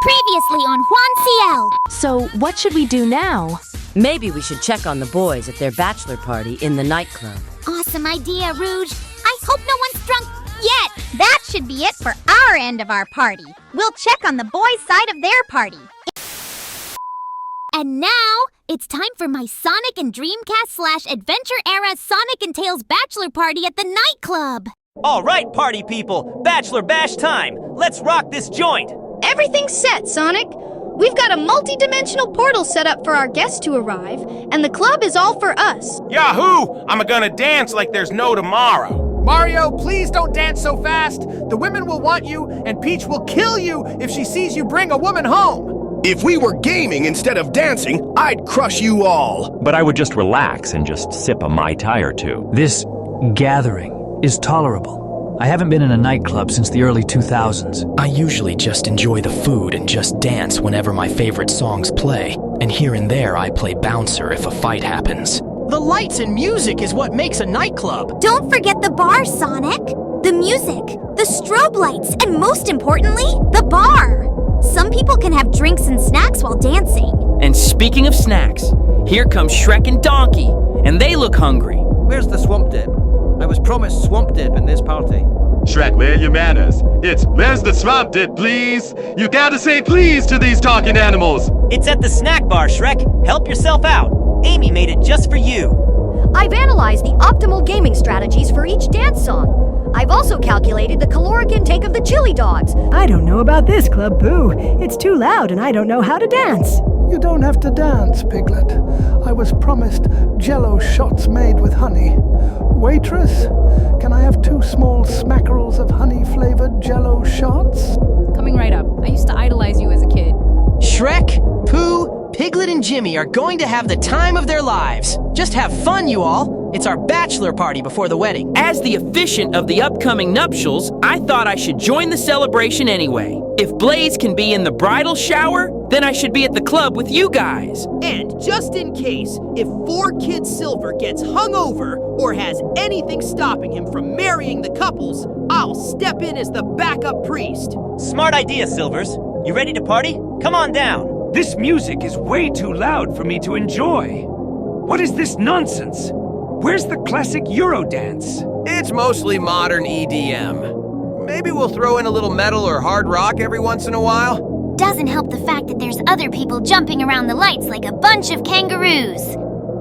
Previously on Juan Ciel. So, what should we do now? Maybe we should check on the boys at their bachelor party in the nightclub. Awesome idea, Rouge. I hope no one's drunk yet. That should be it for our end of our party. We'll check on the boys' side of their party. And now, it's time for my Sonic and Dreamcast / Adventure Era Sonic and Tails Bachelor Party at the nightclub. All right, party people, Bachelor Bash time. Let's rock this joint. Everything's set, Sonic. We've got a multi-dimensional portal set up for our guests to arrive, and the club is all for us. Yahoo! I'm gonna dance like there's no tomorrow. Mario, please don't dance so fast. The women will want you, and Peach will kill you if she sees you bring a woman home. If we were gaming instead of dancing, I'd crush you all. But I would just relax and just sip a Mai Tai or two. This gathering is tolerable. I haven't been in a nightclub since the early 2000s. I usually just enjoy the food and just dance whenever my favorite songs play. And here and there I play bouncer if a fight happens. The lights and music is what makes a nightclub. Don't forget the bar, Sonic. The music, the strobe lights, and most importantly, the bar. Some people can have drinks and snacks while dancing. And speaking of snacks, here comes Shrek and Donkey, and they look hungry. Where's the swamp dip? I was promised swamp dip in this party. Shrek, where are your manners? It's, where's the swamp dip, please? You gotta say please to these talking animals. It's at the snack bar, Shrek. Help yourself out. Amy made it just for you. I've analyzed the optimal gaming strategies for each dance song. I've also calculated the caloric intake of the chili dogs. I don't know about this, Club Boo. It's too loud and I don't know how to dance. You don't have to dance, Piglet. I was promised Jell-O shots made with honey. Waitress, can I have 2 small smackerels of honey-flavored Jell-O shots? Coming right up. I used to idolize you as a kid. Shrek, Pooh, Piglet, and Jimmy are going to have the time of their lives. Just have fun, you all. It's our bachelor party before the wedding. As the officiant of the upcoming nuptials, I thought I should join the celebration anyway. If Blaze can be in the bridal shower, then I should be at the club with you guys. And just in case, if 4Kid Silver gets hungover or has anything stopping him from marrying the couples, I'll step in as the backup priest. Smart idea, Silvers. You ready to party? Come on down. This music is way too loud for me to enjoy. What is this nonsense? Where's the classic Eurodance? It's mostly modern EDM. Maybe we'll throw in a little metal or hard rock every once in a while. Doesn't help the fact that there's other people jumping around the lights like a bunch of kangaroos.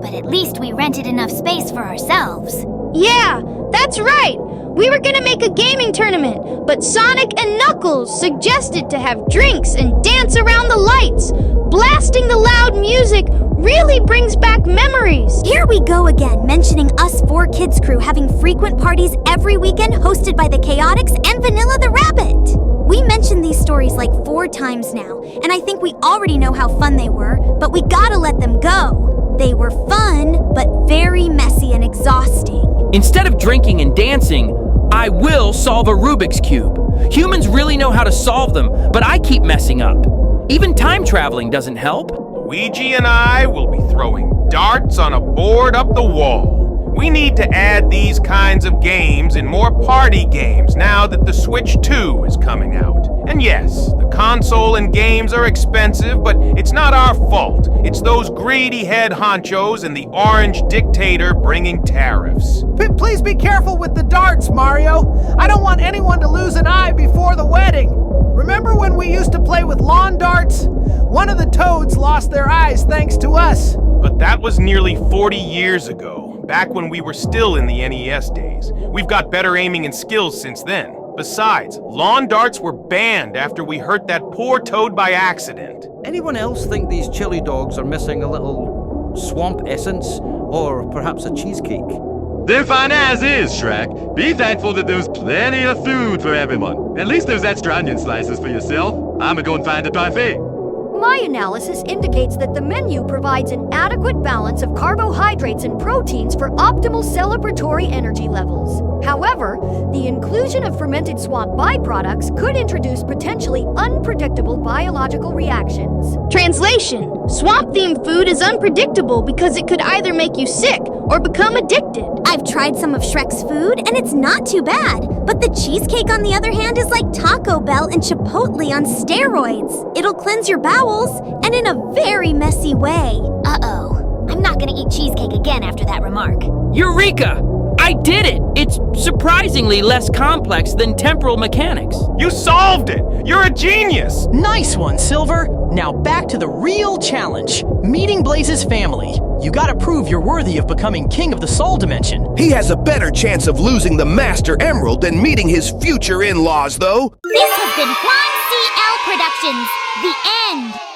But at least we rented enough space for ourselves. Yeah, that's right. We were gonna make a gaming tournament, but Sonic and Knuckles suggested to have drinks and dance around the lights. Blasting the loud music really brings back memories. Here we go again, mentioning us 4Kids crew having frequent parties every weekend hosted by the Chaotix and Vanilla the Rabbit. We mentioned these stories like 4 times now, and I think we already know how fun they were, but we gotta let them go. They were fun, but very messy and exhausting. Instead of drinking and dancing, I will solve a Rubik's Cube. Humans really know how to solve them, but I keep messing up. Even time traveling doesn't help. Luigi and I will be throwing darts on a board up the wall. We need to add these kinds of games in more party games now that the Switch 2 is coming out. And yes, the console and games are expensive, but it's not our fault. It's those greedy head honchos and the orange dictator bringing tariffs. Please be careful with the darts, Mario. I don't want anyone to lose an eye before the wedding. Remember when we used to play with lawn darts? One of the Toads lost their eyes thanks to us. But that was nearly 40 years ago, back when we were still in the NES days. We've got better aiming and skills since then. Besides, lawn darts were banned after we hurt that poor Toad by accident. Anyone else think these chili dogs are missing a little swamp essence? Or perhaps a cheesecake? They're fine as is, Shrek. Be thankful that there's plenty of food for everyone. At least there's extra onion slices for yourself. I'ma go and find a parfait. My analysis indicates that the menu provides an adequate balance of carbohydrates and proteins for optimal celebratory energy levels. However, the inclusion of fermented swamp byproducts could introduce potentially unpredictable biological reactions. Translation: Swamp-themed food is unpredictable because it could either make you sick or become addicted. I've tried some of Shrek's food, and it's not too bad. But the cheesecake, on the other hand, is like Taco Bell and Chipotle on steroids. It'll cleanse your bowels, and in a very messy way. Uh-oh. I'm not gonna eat cheesecake again after that remark. Eureka! I did it! It's surprisingly less complex than temporal mechanics. You solved it! You're a genius! Nice one, Silver! Now back to the real challenge. Meeting Blaze's family. You gotta prove you're worthy of becoming king of the Soul Dimension. He has a better chance of losing the Master Emerald than meeting his future in-laws, though. This has been Juan CL Productions. The end.